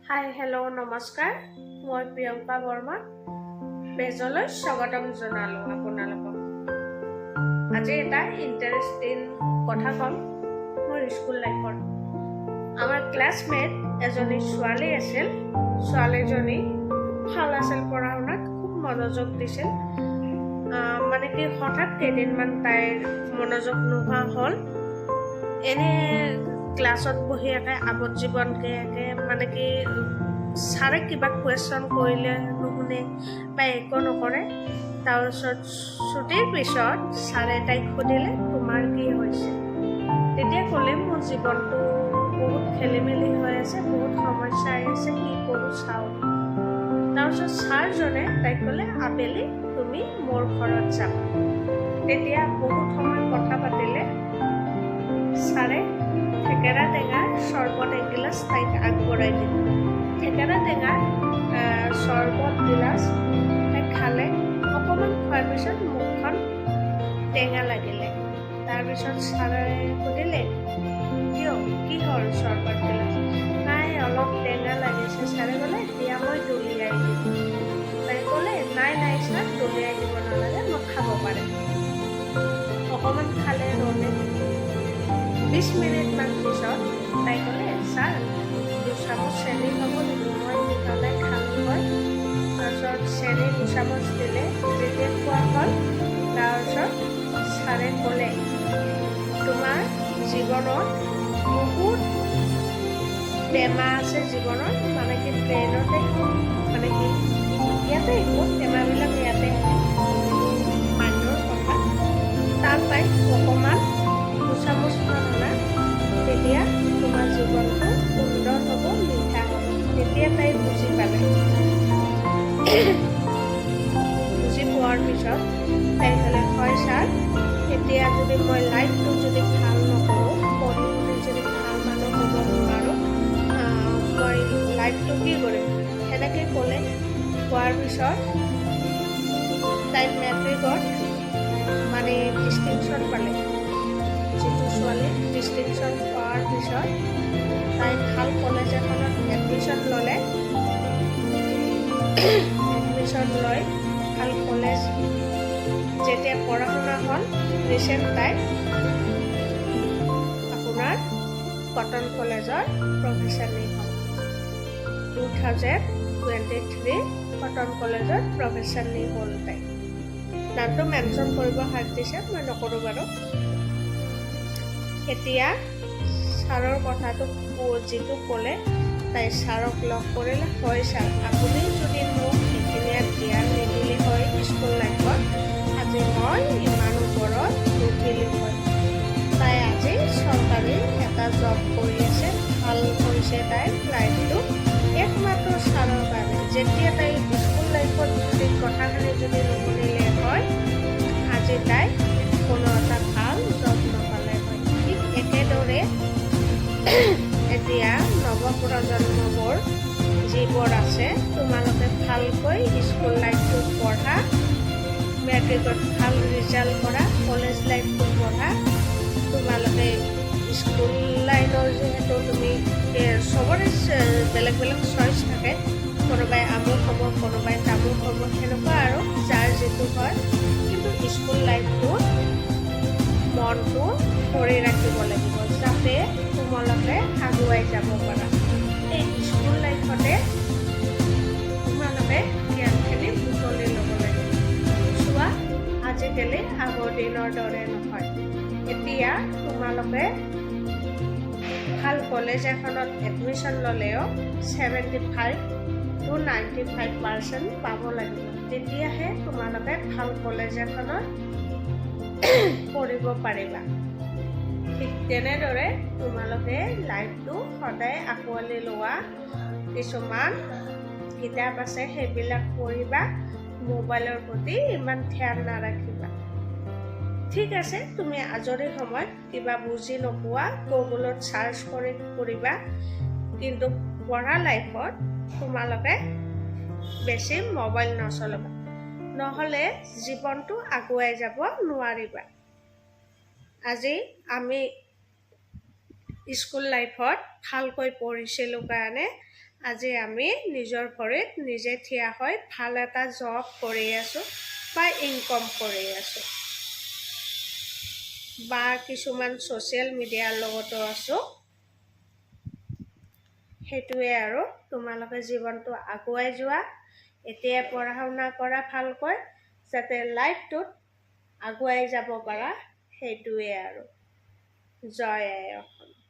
Hi hello' নমস্কাৰ মই প্ৰিয়ংকা বৰ্মা পেজলৈ স্বাগতম জনালোঁ আপোনালোকক আজি এটা ইণ্টাৰেষ্টিং কথা ক'ম মোৰ স্কুল লাইফৰ আমাৰ ক্লাছমেট এজনী ছোৱালী আছিল ছোৱালীজনী ভাল আছিল পঢ়া শুনাত খুব মনোযোগ দিছিল মানে কি হঠাৎ কেইদিনমান তাইৰ মনোযোগ নোহোৱা হ'ল এনে ক্লাছত বহি আৱজ্জীৱনকে মানে কি ছাৰে কিবা কুৱেশ্যন কৰিলে নুশুনে বা একো নকৰে তাৰপিছত ছুটিৰ পিছত ছাৰে তাইক সুধিলে তোমাৰ কি হৈছে তেতিয়া ক'লে মোৰ জীৱনটো বহুত খেলি মেলি হৈ আছে বহুত সমস্যা আহি আছে কি কৰোঁ চাওঁ তাৰপিছত ছাৰজনে তাইক ক'লে আবেলি তুমি মোৰ ঘৰত যাবা তেতিয়া বহুত সময় কথা পাতিলে ছাৰে থেকেৰা টেঙাৰ চৰ্বত এগিলাচ তাইক আগবঢ়াই দিলে থেকেৰা টেঙাৰ চৰ্বত গিলাচ তাইক খালে অকণমান খোৱাৰ পিছত মুখখন টেঙা লাগিলে তাৰপিছত ছাৰে সুধিলে কিয় কি হ'ল চৰ্বত গিলাচ নাই অলপ টেঙা লাগিছে ছাৰে ক'লে এতিয়া মই দলিয়াই দিম তাই ক'লে নাই ছাৰ দলিয়াই দিব নালাগে মই খাব পাৰিম অকণমান খালে ৰ'লে 20 মিনিটমান পিছত তাই ক'লে ছাৰ 2 চামুচ চেনি হ'ব নেকি মই মিহলাই খালোঁ হয় তাৰপিছত চেনি 2 চামুচ দিলে যেতিয়া খোৱা হ'ল তাৰপিছত ছাৰে ক'লে তোমাৰ জীৱনত বহুত বেমাৰ আছে জীৱনত মানে কি ব্ৰেইনতে মানে কি ইয়াতে বহুত বেমাৰবিলাক ইয়াতে মাইণ্ডৰ কথা তাত তাই অকণমান 2 চামুচ খানা তেতিয়া তোমাৰ জীৱনটো সুন্দৰ হ'ব মিঠা হ'ব তেতিয়া তাই বুজি পালে বুজি পোৱাৰ পিছত তাই ক'লে হয় ছাৰ এতিয়া যদি মই লাইফটো যদি ভাল নকৰোঁ পঢ়ি শুনি যদি ভাল মানুহ হ'ব নোৱাৰোঁ মই লাইফটো কি কৰিম সেনেকৈ ক'লে কোৱাৰ পিছত তাই মেট্ৰিকত মানে ডিষ্টিংশ্যন পালে যিটো ছোৱালী ডিষ্টিংশ্যন পোৱাৰ পিছত তাই ভাল কলেজ এখনত এডমিশ্যন ল'লে এডমিশ্যন লৈ ভাল কলেজ যেতিয়া পঢ়া শুনা হ'ল ৰিচেণ্ট তাই আপোনাৰ কটন কলেজৰ প্ৰফেচাৰ হ'ল 2023 কটন কলেজৰ প্ৰফেচাৰ হ'ল তাই নামটো মেনশ্যন কৰিব হাক দিছে মই নকৰোঁ বাৰু এতিয়া ছাৰৰ কথাটো যিটো ক'লে তাই ছাৰক লগ কৰিলে হয় ছাৰ আপুনি যদি মোক সেইখিনি জ্ঞান নিদিলে হয় স্কুল লাইফত আজি মই ইমান ওপৰত নুঠিলোঁ হয় তাই আজি চৰকাৰী এটা জব কৰি আছে ভাল কৰিছে তাইৰ লাইফটো একমাত্ৰ ছাৰৰ কাৰণে যেতিয়া তাই স্কুল লাইফত যদি কথাখিনি যদি নুশুনিলে হয় আজি তাই কোনো এটা ভাল জব নাপালে হয় ঠিক একেদৰে এতিয়া নৱপ্ৰজন্মবোৰ যিবোৰ আছে তোমালোকে ভালকৈ স্কুল লাইফটো পঢ়া মেট্ৰিকত ভাল ৰিজাল্ট কৰা কলেজ লাইফটো পঢ়া তোমালোকে স্কুল লাইনৰ যিহেতু তুমি চবৰে বেলেগ বেলেগ চইচ থাকে কোনোবাই আমুক হ'ব কোনোবাই তামুক হ'ব সেনেকুৱা আৰু যাৰ যিটো হয় কিন্তু স্কুল লাইফটো মনটো ধৰি ৰাখিব লাগিব যাতে তোমালোকে আগুৱাই যাব পাৰা এই স্কুল লাইফতে তোমালোকে জ্ঞানখিনি বুটলি ল'ব লাগিব চোৱা আজিকালি আগৰ দিনৰ দৰে নহয় এতিয়া তোমালোকে ভাল কলেজ এখনত এডমিশ্যন ল'লেও 75 to 95% পাব লাগিব তেতিয়াহে তোমালোকে ভাল কলেজ এখনত পঢ়িব পাৰিবা ঠিক তেনেদৰে তোমালোকে লাইফটো সদায় আঁকোৱালি লোৱা কিছুমান কিতাপ আছে সেইবিলাক পঢ়িবা মোবাইলৰ প্ৰতি ইমান ধ্যান নাৰাখিবা ঠিক আছে তুমি আজৰি সময়ত কিবা বুজি নোপোৱা গুগলত চাৰ্চ কৰিবা কিন্তু পঢ়া লাইফত তোমালোকে বেছি মোবাইল নচলাবা নহ'লে জীৱনটো আগুৱাই যাব নোৱাৰিবা আজি আমি স্কুল লাইফত ভালকৈ পঢ়িছিলোঁ কাৰণে আজি আমি নিজৰ ভৰিত নিজে থিয় হৈ ভাল এটা জব কৰি আছোঁ বা ইনকম কৰি আছোঁ বা কিছুমান ছ'চিয়েল মিডিয়াৰ লগতো আছোঁ। সেইটোৱে আৰু তোমালোকে জীৱনটো আগুৱাই যোৱা, এতিয়া পঢ়া শুনা কৰা ভালকৈ, যাতে লাইফটোত আগুৱাই যাব পাৰা, সেইটোৱে আৰু। জয় আই অসম।